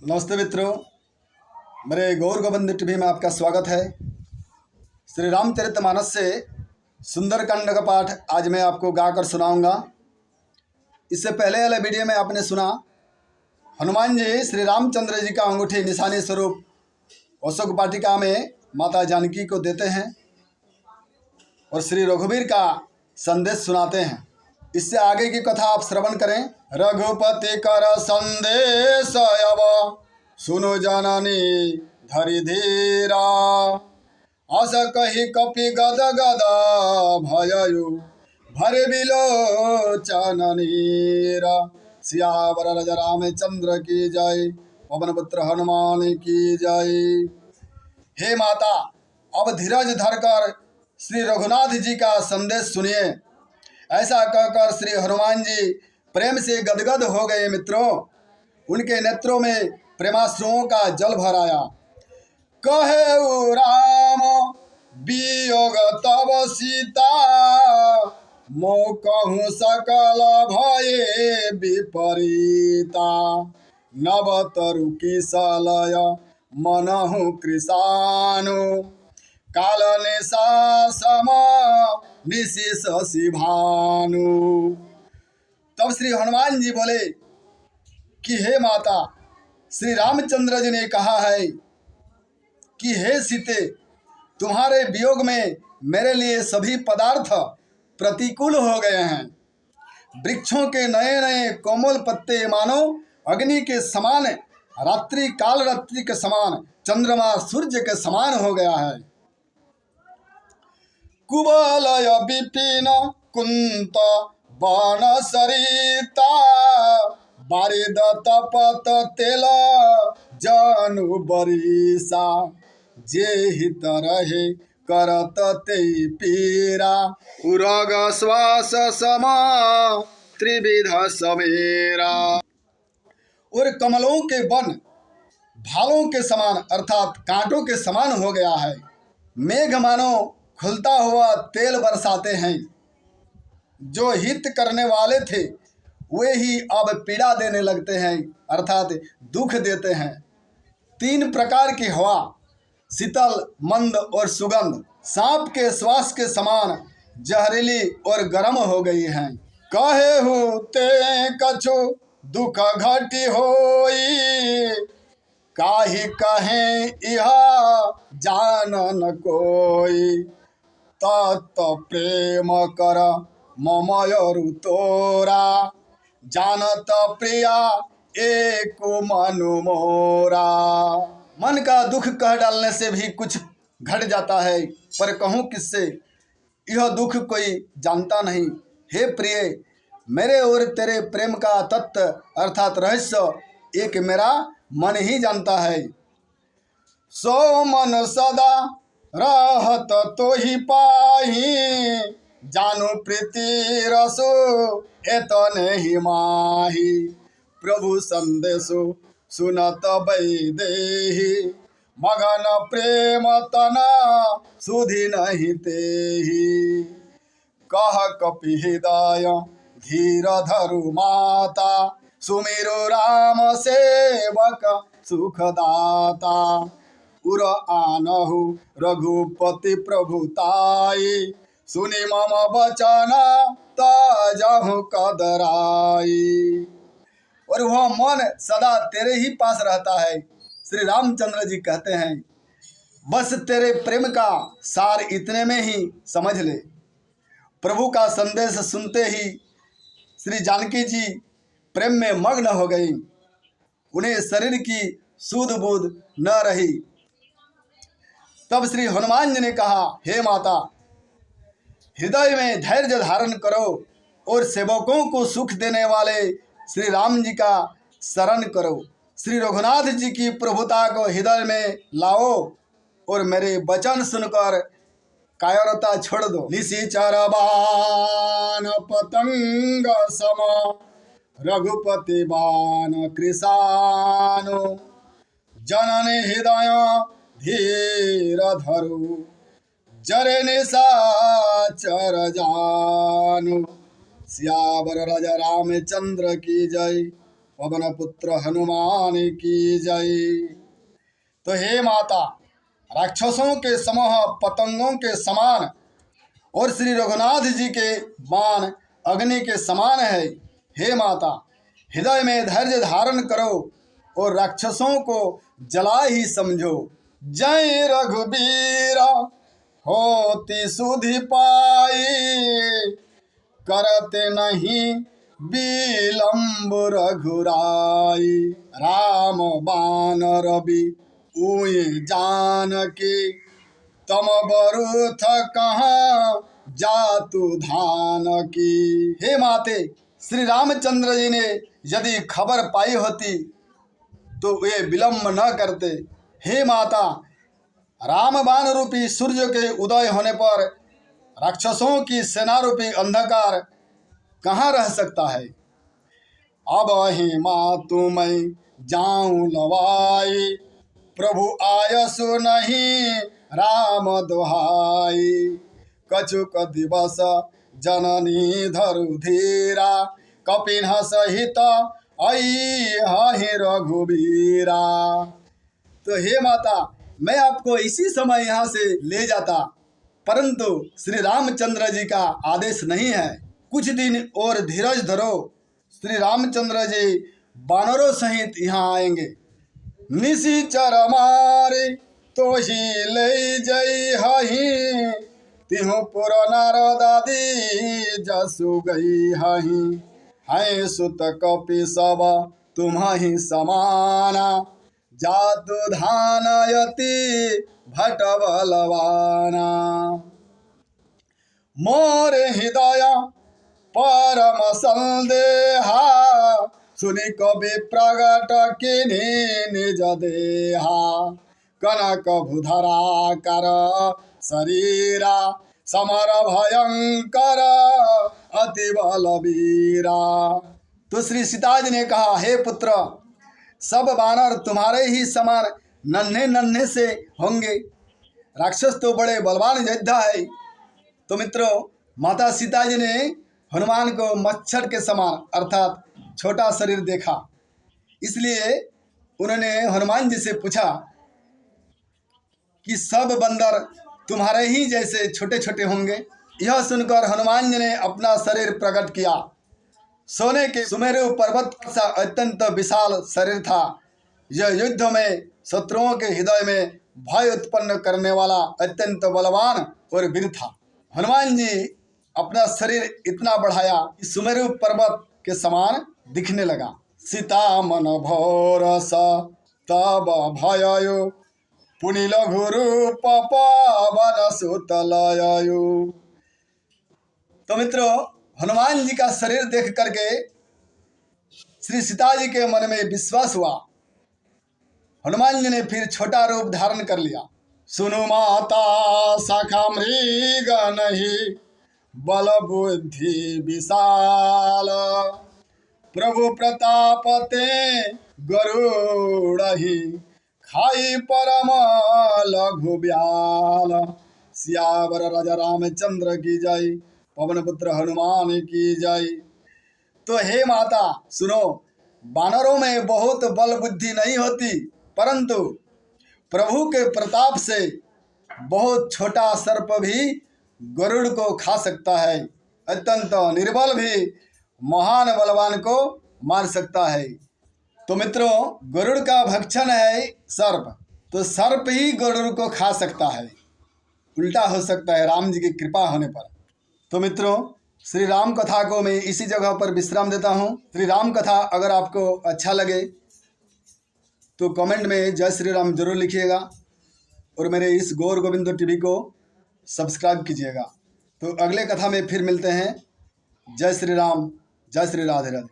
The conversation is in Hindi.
नमस्ते मित्रों, मेरे गौर गोविंद टीवी में आपका स्वागत है। श्री रामचरितमानस से सुंदरकांड का पाठ आज मैं आपको गाकर सुनाऊंगा। इससे पहले वाले वीडियो में आपने सुना हनुमान जी श्री रामचंद्र जी का अंगूठी निशानी स्वरूप अशोक वाटिका में माता जानकी को देते हैं और श्री रघुवीर का संदेश सुनाते हैं। इससे आगे की कथा आप श्रवण करें। रघुपति कर संदेश अब सुनो जननी धरि धीरा, अस कही कपि गद गद भययु भरे बिलोचन नीरा। सियावर राजा रामचंद्र की जय, पवन पुत्र हनुमान की जय। हे माता, अब धीरज धरकर श्री रघुनाथ जी का संदेश सुनिए। ऐसा कहकर श्री हनुमान जी प्रेम से गदगद हो गए। मित्रों, उनके नेत्रों में प्रेमाश्रुओं का जल भर आया। कहे राम वियोग तब सीता, मो कहूँ सकल भये विपरीता। नव तरु किसलय मनहु कृशानु, काल निशा सम निशिष शिभानु। तब श्री हनुमान जी बोले कि हे माता, श्री रामचंद्र जी ने कहा है कि हे सीते, तुम्हारे वियोग में मेरे लिए सभी पदार्थ प्रतिकूल हो गए हैं। वृक्षों के नए नए कोमल पत्ते मानो अग्नि के समान, रात्रि काल रात्रि के समान, चंद्रमा सूर्य के समान हो गया है। कुवलय विपिन कुंत बाण सरिता, बारिद तपत तेल जनु बरिसा। जे हित रहे करत ते पीरा, उरग श्वास सम त्रिविध समेरा। और कमलों के वन भालों के समान अर्थात कांटों के समान हो गया है। मेघ मानो खुलता हुआ तेल बरसाते हैं। जो हित करने वाले थे वे ही अब पीड़ा देने लगते हैं अर्थात दुख देते हैं। तीन प्रकार की हवा, शीतल, मंद और सुगंध, सांप के श्वास के समान जहरीली और गर्म हो गई हैं। कहे हूँ ते कछु दुख घटी होई, काहि कहें इह जानन कोई। तत् प्रेम कर ममयरु तोरा, जानत प्रिया एक मनु मोरा। मन का दुख कह डालने से भी कुछ घट जाता है, पर कहूँ किससे, यह दुख कोई जानता नहीं। हे प्रिय, मेरे और तेरे प्रेम का तत्व अर्थात रहस्य एक मेरा मन ही जानता है। सो मन सदा रहत तो ही पाही, जानु प्रीति रसो एतने ही माही। प्रभु संदेशो सुनत वैदेही, मगन प्रेम तना सुधि नहीं तेही। कह कपि हृदय धीर धरु माता, सुमिरो राम सेवक सुखदाता। उर आनहु रघुपति प्रभुताई, सुनि मम वचन तजहु कदराई। और वह मन सदा तेरे ही पास रहता है। श्री रामचंद्र जी कहते हैं, बस तेरे प्रेम का सार इतने में ही समझ ले। प्रभु का संदेश सुनते ही श्री जानकी जी प्रेम में मग्न हो गई। उन्हें शरीर की सूध बूध न रही। तब श्री हनुमान जी ने कहा, हे माता, हृदय में धैर्य धारण करो और सेवकों को सुख देने वाले श्री राम जी का शरण करो। श्री रघुनाथ जी की प्रभुता को हृदय में लाओ और मेरे वचन सुनकर कायरता छोड़ दो। निशिचर बाण पतंग सम, रघुपति बाण कृशानु। जननी हृदय धीर धरु, जरे निशाचर जानु। सियावर राजा रामचंद्र की जय, पवन पुत्र हनुमान की जय। तो हे माता, राक्षसों के समूह पतंगों के समान और श्री रघुनाथ जी के बाण अग्नि के समान है। हे माता, हृदय में धैर्य धारण करो और राक्षसों को जला ही समझो। जय रघुबीर होती सुधि पाई, करते नहीं विलंब रघुराई। राम बाण रवि उई जानकी, तम बरुथ कहाँ जातु धान की। हे माते, श्री रामचंद्र जी ने यदि खबर पाई होती तो वे विलंब न करते। हे माता, रामबाण रूपी सूर्य के उदय होने पर राक्षसों की सेना रूपी अंधकार कहाँ रह सकता है। अब ही मातु मैं जाऊं लवाई, प्रभु आयसु नहीं राम दुहाई। कछुक दिवस जननी धरु धीरा, कपिन सहित आई रघुबीरा। तो हे माता, मैं आपको इसी समय यहाँ से ले जाता, परंतु श्री रामचंद्र जी का आदेश नहीं है। कुछ दिन और धीरज धरो, श्री रामचंद्र जी बानरों सहित यहाँ आएंगे। निशिचर मारे तो ही ले जई हही, तिहु पुर नारदादी जसु गई हही। है सुत कपि सब तुम्हि समाना, जातु धानयति भट बलवाना। मोर हृदय परम संदेहा, सुनि कवि प्रगट किन्हि निज देहा। कनक भूधरा कर शरीरा, समर भयंकर अति बलवीरा। तो श्री सीता जी ने कहा, हे पुत्र, सब बानर तुम्हारे ही समान नन्हे नन्हे से होंगे। राक्षस तो बड़े बलवान योद्धा है। तो मित्रों, माता सीता जी ने हनुमान को मच्छर के समान अर्थात छोटा शरीर देखा, इसलिए उन्होंने हनुमान जी से पूछा कि सब बंदर तुम्हारे ही जैसे छोटे छोटे होंगे। यह सुनकर हनुमान जी ने अपना शरीर प्रकट किया। सोने के सुमेरु पर्वत सा अत्यंत विशाल शरीर था। यह युद्ध में शत्रुओं के हृदय में भय उत्पन्न करने वाला अत्यंत बलवान और वीर था। हनुमान जी अपना शरीर इतना बढ़ाया कि सुमेरु पर्वत के समान दिखने लगा। सीता मन भोरस तब भययो, पुनि लघु रूप पवन सुत लययो। तो मित्रों, हनुमान जी का शरीर देख करके श्री सीता जी के मन में विश्वास हुआ। हनुमान जी ने फिर छोटा रूप धारण कर लिया। सुनु माता शाखा मृग नहीं, बल बुद्धि विशाल। प्रभु प्रताप ते गरुड़हि, खाई परम लघु ब्याल। सियावर राजा रामचंद्र की जय, पवन पुत्र हनुमान की जय। तो हे माता सुनो, बानरों में बहुत बल बुद्धि नहीं होती, परंतु प्रभु के प्रताप से बहुत छोटा सर्प भी गरुड़ को खा सकता है। अत्यंत निर्बल भी महान बलवान को मार सकता है। तो मित्रों, गरुड़ का भक्षण है सर्प, तो सर्प ही गरुड़ को खा सकता है। उल्टा हो सकता है राम जी की कृपा होने पर। तो मित्रों, श्री राम कथा को मैं इसी जगह पर विश्राम देता हूँ। श्री राम कथा अगर आपको अच्छा लगे तो कमेंट में जय श्री राम जरूर लिखिएगा और मेरे इस गौर गोविंद टीवी को सब्सक्राइब कीजिएगा। तो अगले कथा में फिर मिलते हैं। जय श्री राम, जय श्री राधे राधे।